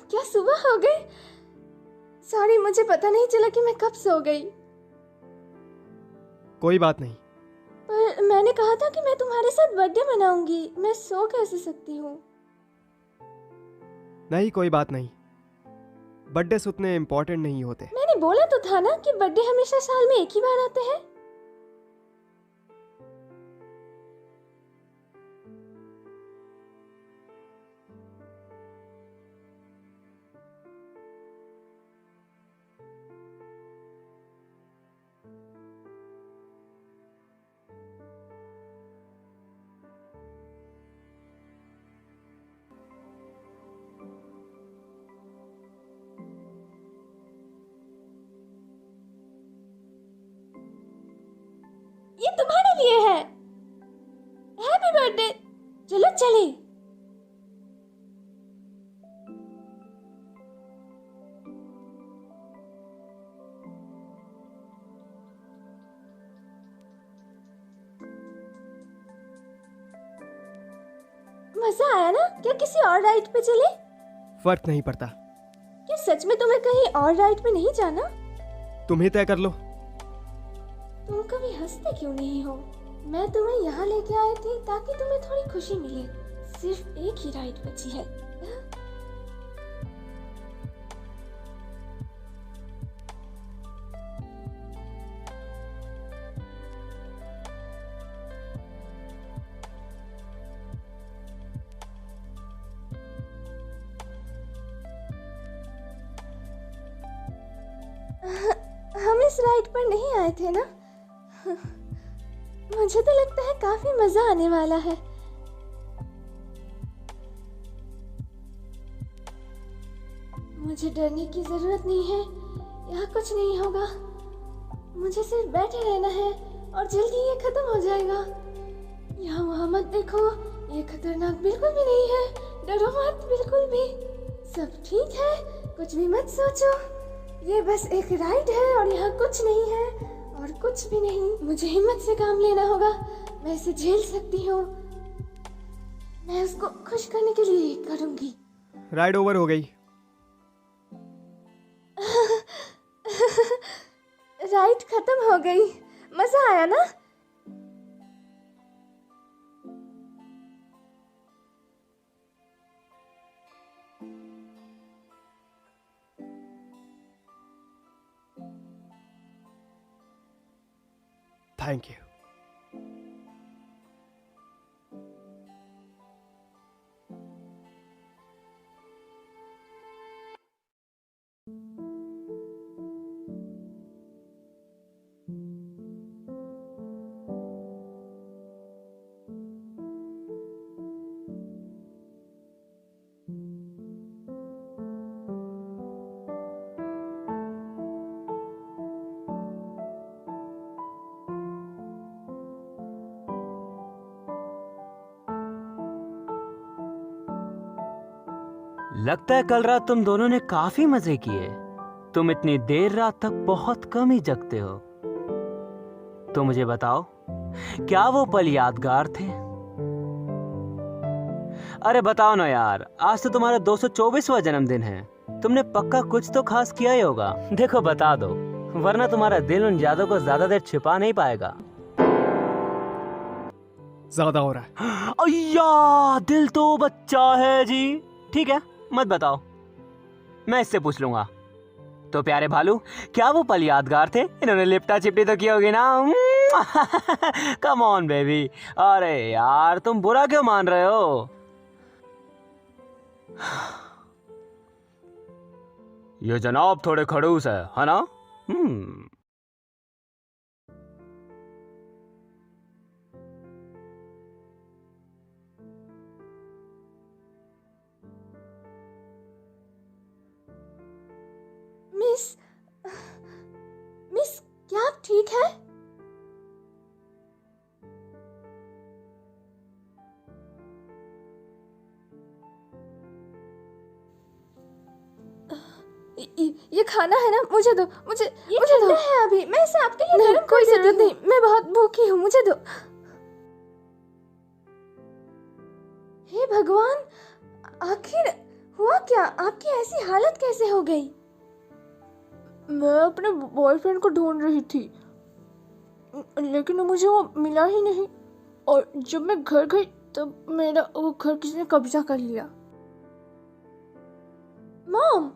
क्या सुबह हो गई? सॉरी, मुझे पता नहीं चला कि मैं कब सो गई। कोई बात नहीं। पर मैंने कहा था कि मैं तुम्हारे साथ बर्थडे मनाऊंगी। मैं सो कैसे सकती हूँ? नहीं, कोई बात नहीं। बर्थडे उतने इम्पोर्टेंट नहीं होते। मैंने बोला तो था ना कि बर्थडे हमेशा साल में एक ही बार आते हैं। ये तुम्हारे लिए है। Happy birthday. चलो चले। मजा आया ना? क्या किसी और राइड पे चले? फर्क नहीं पड़ता। क्या सच में तुम्हें कहीं और राइड पे नहीं जाना? तुम ही तय कर लो। तुम कभी हंसते क्यों नहीं हो? मैं तुम्हें यहाँ लेके आई थी ताकि तुम्हें थोड़ी खुशी मिले। सिर्फ एक ही राइड बची है। हम इस राइड पर नहीं आए थे ना? मुझे तो लगता है काफी मजा आने वाला है। मुझे डरने की जरूरत नहीं है। यहाँ कुछ नहीं होगा। मुझे सिर्फ बैठे रहना है और जल्दी ये खत्म हो जाएगा। यहाँ वहाँ मत देखो, ये खतरनाक बिल्कुल भी नहीं है। डरो मत बिल्कुल भी। सब ठीक है, कुछ भी मत सोचो। ये बस एक राइड है और यहाँ कुछ नहीं है और कुछ भी नहीं। मुझे हिम्मत से काम लेना होगा। मैं इसे झेल सकती हूँ। मैं उसको खुश करने के लिए करूँगी। राइड ओवर हो गई। राइड खत्म हो गई। मजा आया ना? Thank you. लगता है कल रात तुम दोनों ने काफी मजे किए। तुम इतनी देर रात तक बहुत कम ही जगते हो। तो मुझे बताओ, क्या वो पल यादगार थे? अरे बताओ ना यार, आज तो तुम्हारा 224वां जन्मदिन है। तुमने पक्का कुछ तो खास किया ही होगा। देखो बता दो, वरना तुम्हारा दिल उन यादों को ज्यादा देर छिपा नहीं पाएगा। ज्यादा हो रहा है। अय्या, दिल तो बच्चा है जी। ठीक है, मत बताओ, मैं इससे पूछ लूंगा। तो प्यारे भालू, क्या वो पल यादगार थे? इन्होंने लिपटा चिपटी तो की होगी ना? Come on baby. अरे यार, तुम बुरा क्यों मान रहे हो? ये जनाब थोड़े खड़ूस है ना? मिस, क्या आप ठीक है? ये खाना है ना? मुझे दो, मुझे दो। है अभी, मैं इसे आपके लिए नहीं, कोई जरूरत नहीं। मैं बहुत भूखी हूँ, मुझे दो। हे भगवान, आखिर हुआ क्या? आपकी ऐसी हालत कैसे हो गई? मैं अपने बॉयफ्रेंड को ढूंढ रही थी, लेकिन मुझे वो मिला ही नहीं। और जब मैं घर गई तब मेरा वो घर किसी ने कब्जा कर लिया। मॉम,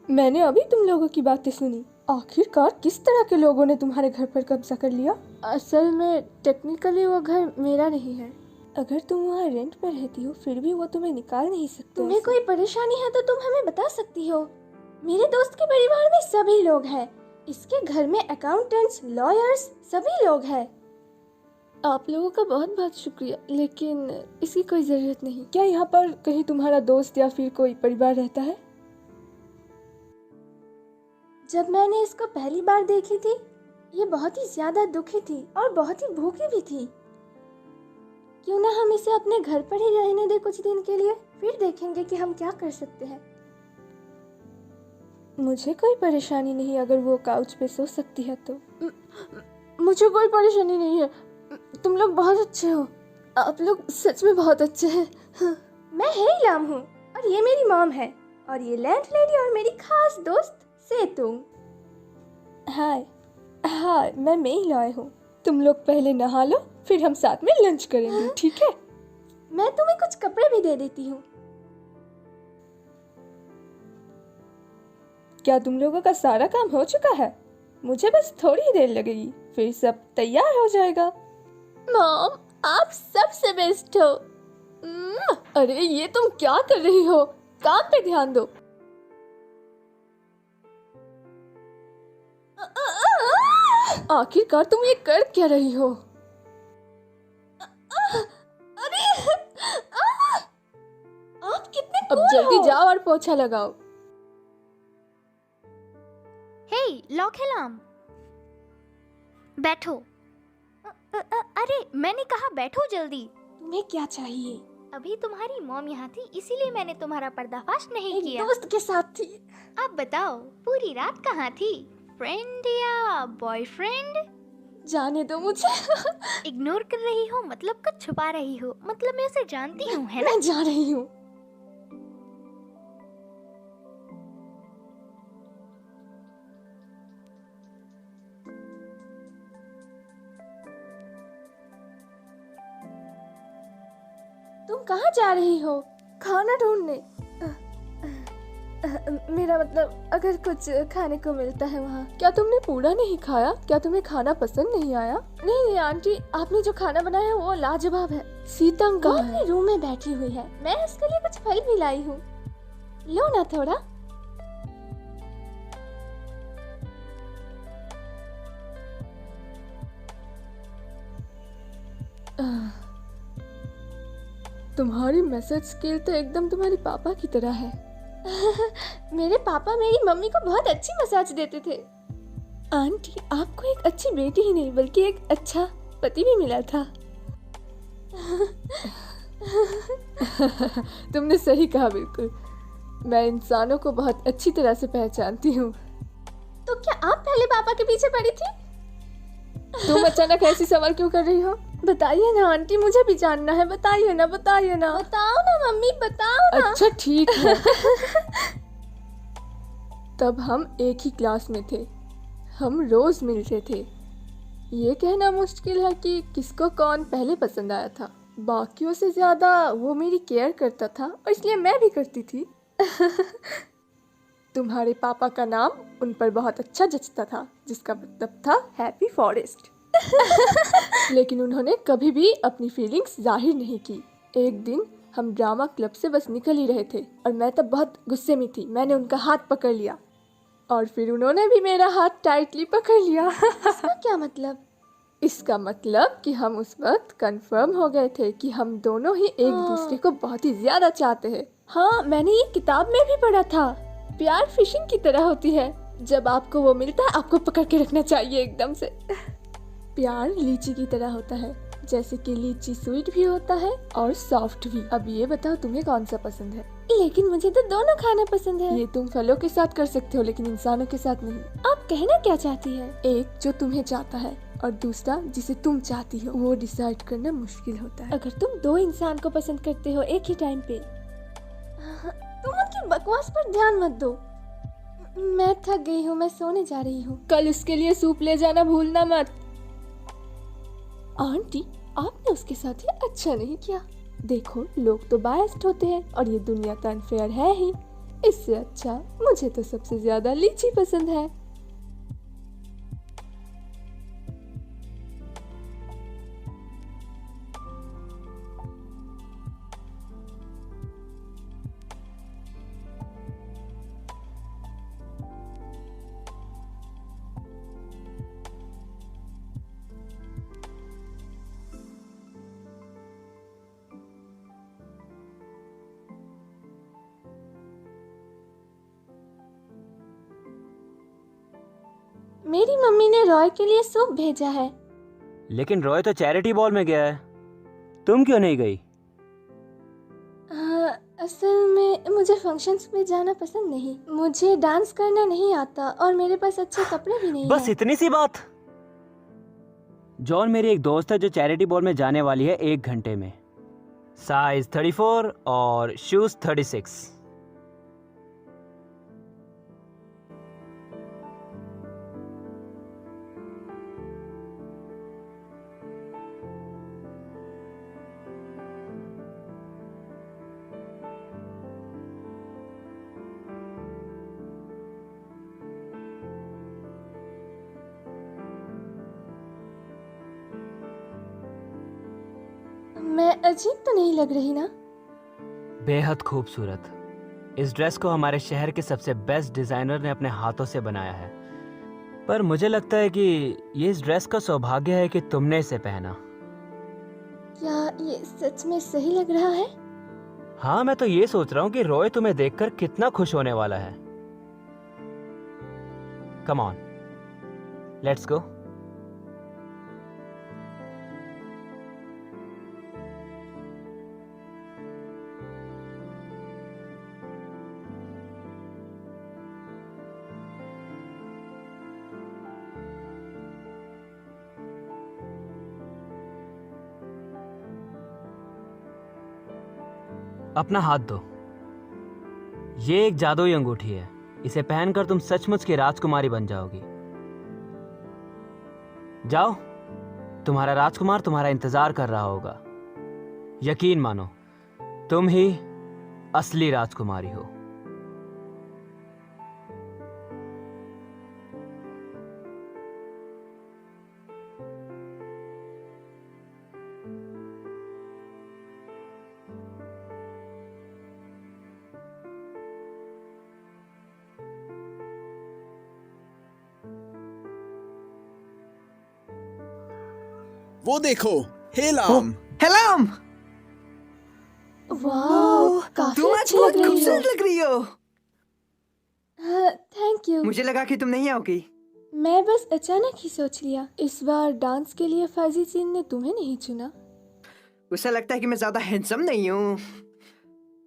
मैंने अभी तुम लोगों की बातें सुनी। आखिरकार किस तरह के लोगों ने तुम्हारे घर पर कब्जा कर लिया? असल में टेक्निकली वो घर मेरा नहीं है। अगर तुम वहाँ रेंट पर रहती हो फिर भी वो तुम्हें निकाल नहीं सकते। तुम्हें कोई परेशानी है तो तुम हमें बता सकती हो। मेरे दोस्त के परिवार में सभी लोग हैं। इसके घर में अकाउंटेंट्स, लॉयर्स, सभी लोग हैं। आप लोगों का बहुत बहुत शुक्रिया, लेकिन इसकी कोई जरूरत नहीं। क्या यहाँ पर कहीं तुम्हारा दोस्त या फिर कोई परिवार रहता है? जब मैंने इसको पहली बार देखी थी, ये बहुत ही ज्यादा दुखी थी और बहुत ही भूखी भी थी। क्यों ना हम इसे अपने घर पर ही रहने दे कुछ दिन के लिए, फिर देखेंगे कि हम क्या कर सकते हैं। मुझे कोई परेशानी नहीं अगर वो काउच पे सो सकती है तो। मुझे कोई परेशानी नहीं है। तुम लोग बहुत अच्छे हो। आप लोग सच में बहुत अच्छे हैं। मैं हेईलाम हूँ और ये मेरी मॉम है और ये लैंडलेडी और मेरी खास दोस्त सेतुंग। हाय हाय, मैं मेईलाए हूँ। तुम लोग पहले नहा लो, फिर हम साथ में लंच करेंगे, ठीक है? मैं तुम्हें कुछ कपड़े भी दे देती हूँ। क्या तुम लोगों का सारा काम हो चुका है? मुझे बस थोड़ी देर लगेगी, फिर सब तैयार हो जाएगा। मॉम, आप सबसे बेस्ट हो। अरे ये तुम क्या कर रही हो? काम पे ध्यान दो। आखिरकार तुम ये कर क्या रही हो? अरे आप कितने अब जल्दी जाओ और पोछा लगाओ। हे लॉकेलाम, बैठो। अरे मैंने कहा बैठो जल्दी। तुम्हें क्या चाहिए? अभी तुम्हारी मॉम यहाँ थी, इसीलिए मैंने तुम्हारा पर्दाफाश नहीं एक किया। दोस्त के साथ थी। अब बताओ पूरी रात कहाँ थी? फ्रेंड या बॉयफ्रेंड? जाने दो मुझे। इग्नोर कर रही हो मतलब कुछ छुपा रही हो, मतलब मैं उसे जानती हूँ, है ना? मैं जा रही हूँ। तुम कहाँ जा रही हो? खाना ढूंढने? मेरा मतलब अगर कुछ खाने को मिलता है वहाँ। क्या तुमने पूरा नहीं खाया? क्या तुम्हें खाना पसंद नहीं आया? नहीं नहीं आंटी, आपने जो खाना बनाया है वो लाजवाब है। सीतम कहाँ है? अपने रूम में बैठी हुई है। मैं उसके लिए कुछ फल भी लाई हूँ, लो ना थोड़ा। तुम्हारी मैसेज स्किल तो एकदम तुम्हारे पापा की तरह है। मेरे पापा मेरी मम्मी को बहुत अच्छी मसाज देते थे। आंटी, आपको एक अच्छी बेटी ही नहीं बल्कि एक अच्छा पति भी मिला था। तुमने सही कहा, बिल्कुल। मैं इंसानों को बहुत अच्छी तरह से पहचानती हूँ। तो क्या आप पहले पापा के पीछे पड़ी थी? तुम अचानक ऐसी सवाल क्यों कर रही हो? बताइए ना आंटी, मुझे भी जानना है। बताइए ना, बताइए ना। बताओ ना मम्मी, बताओ ना। अच्छा ठीक है। तब हम एक ही क्लास में थे, हम रोज मिलते थे। ये कहना मुश्किल है कि किसको कौन पहले पसंद आया था। बाकियों से ज्यादा वो मेरी केयर करता था और इसलिए मैं भी करती थी। तुम्हारे पापा का नाम उन पर बहुत अच्छा जचता था, जिसका मतलब था हैप्पी फॉरेस्ट। लेकिन उन्होंने कभी भी अपनी फीलिंग्स जाहिर नहीं की। एक दिन हम ड्रामा क्लब से बस निकल ही रहे थे और मैं तब बहुत गुस्से में थी। मैंने उनका हाथ पकड़ लिया और फिर उन्होंने भी मेरा हाथ टाइटली पकड़ लिया। इसका क्या मतलब? इसका मतलब कि हम उस वक्त कंफर्म हो गए थे कि हम दोनों ही एक दूसरे को बहुत ही ज्यादा चाहते हैं। हाँ, मैंने ये किताब में भी पढ़ा था। प्यार फिशिंग की तरह होती है। जब आपको वो मिलता है आपको पकड़ के रखना चाहिए एकदम से। प्यार लीची की तरह होता है, जैसे कि लीची स्वीट भी होता है और सॉफ्ट भी। अब ये बताओ तुम्हें कौन सा पसंद है? लेकिन मुझे तो दोनों खाना पसंद है। ये तुम फलों के साथ कर सकते हो लेकिन इंसानों के साथ नहीं। आप कहना क्या चाहती है? एक जो तुम्हें चाहता है और दूसरा जिसे तुम चाहती हो वो डिसाइड करना मुश्किल होता है। अगर तुम दो इंसान को पसंद करते हो एक ही टाइम पे, तुम उनकी बकवास पर ध्यान मत दो। मैं थक गई हूँ, मैं सोने जा रही हूँ। कल उसके लिए सूप ले जाना भूलना मत। आंटी, आपने उसके साथ ये अच्छा नहीं किया। देखो, लोग तो बायस्ड होते हैं और ये दुनिया तो अनफेयर है ही। इससे अच्छा मुझे तो सबसे ज्यादा लीची पसंद है। मेरी मम्मी ने रॉय के लिए सूप भेजा है। लेकिन रॉय तो चैरिटी बॉल में गया है, तुम क्यों नहीं गई? असल में मुझे फंक्शंस में जाना पसंद नहीं। मुझे डांस करना नहीं आता और मेरे पास अच्छे कपड़े भी नहीं बस हैं। इतनी सी बात। जॉन मेरी एक दोस्त है जो चैरिटी बॉल में जाने वाली है 1 घंटे में। साइज 34 और शूज 36। मैं अजीब तो नहीं लग रही ना? बेहद खूबसूरत। इस ड्रेस को हमारे शहर के सबसे बेस्ट डिजाइनर ने अपने हाथों से बनाया है, पर मुझे लगता है कि ये इस ड्रेस का सौभाग्य है कि तुमने इसे पहना। क्या ये सच में सही लग रहा है? हाँ, मैं तो ये सोच रहा हूँ कि रॉय तुम्हें देखकर कितना खुश होने वाला है। Come on, let's go. अपना हाथ दो। ये एक जादुई अंगूठी है, इसे पहनकर तुम सचमुच की राजकुमारी बन जाओगी। जाओ, तुम्हारा राजकुमार तुम्हारा इंतजार कर रहा होगा। यकीन मानो, तुम ही असली राजकुमारी हो। वो देखो, हेलाम। हेलाम, वाह, काफी तुम आज अच्छी बहुत लग रही हो। खूबसूरत लग रही हो। Thank you. मुझे लगा कि तुम नहीं आओगी। मैं बस अचानक ही सोच लिया। इस बार डांस के लिए फर्जी सीन ने तुम्हें नहीं चुना। उसे लगता है कि मैं ज्यादा हैंडसम नहीं हूँ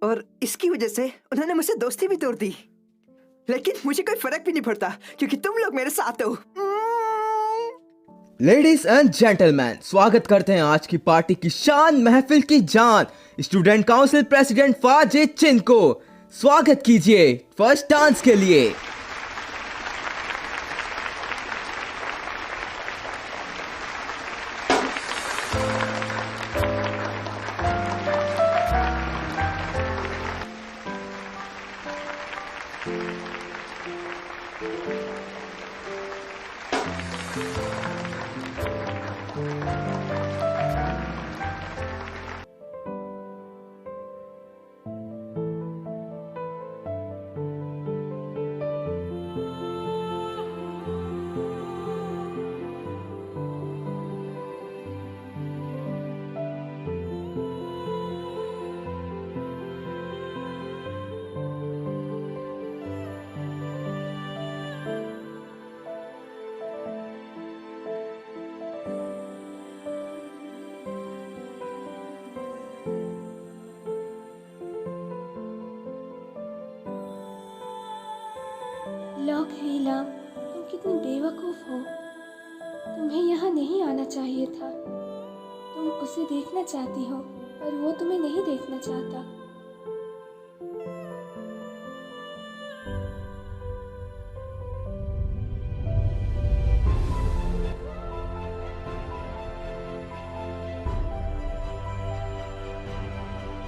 और इसकी वजह से उन्होंने मुझसे दोस्ती भी तोड़ दी। लेकिन मुझे कोई फर्क भी नहीं पड़ता क्योंकि तुम लोग मेरे साथ हो। लेडीज एंड जेंटलमैन, स्वागत करते हैं आज की पार्टी की शान, महफिल की जान, स्टूडेंट काउंसिल प्रेसिडेंट फाजिद चिन को। स्वागत कीजिए फर्स्ट डांस के लिए। लॉक हीला, तुम कितनी बेवकूफ हो। तुम्हें यहाँ नहीं आना चाहिए था। तुम उसे देखना चाहती हो, पर वो तुम्हें नहीं देखना चाहता।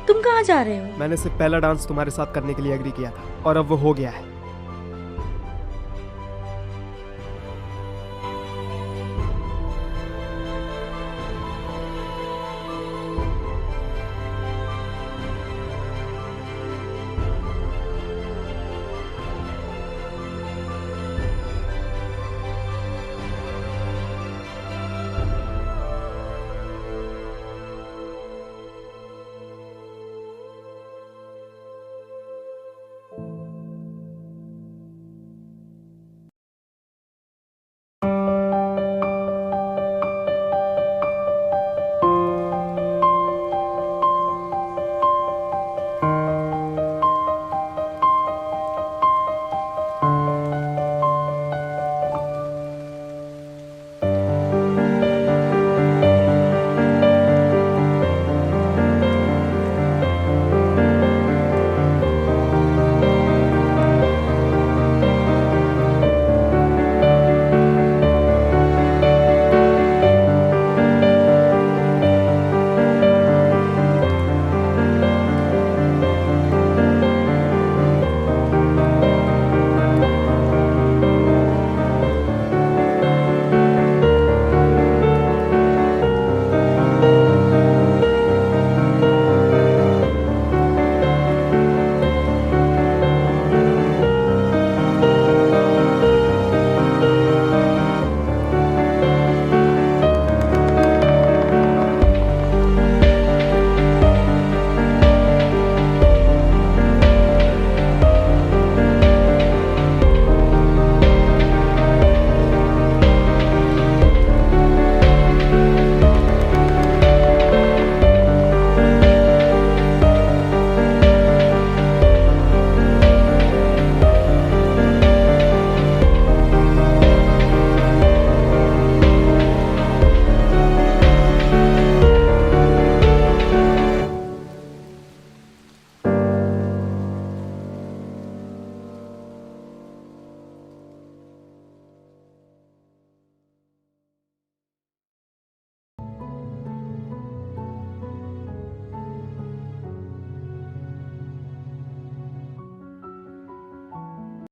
तुम कहाँ जा रहे हो? मैंने सिर्फ पहला डांस तुम्हारे साथ करने के लिए एग्री किया था और अब वो हो गया है।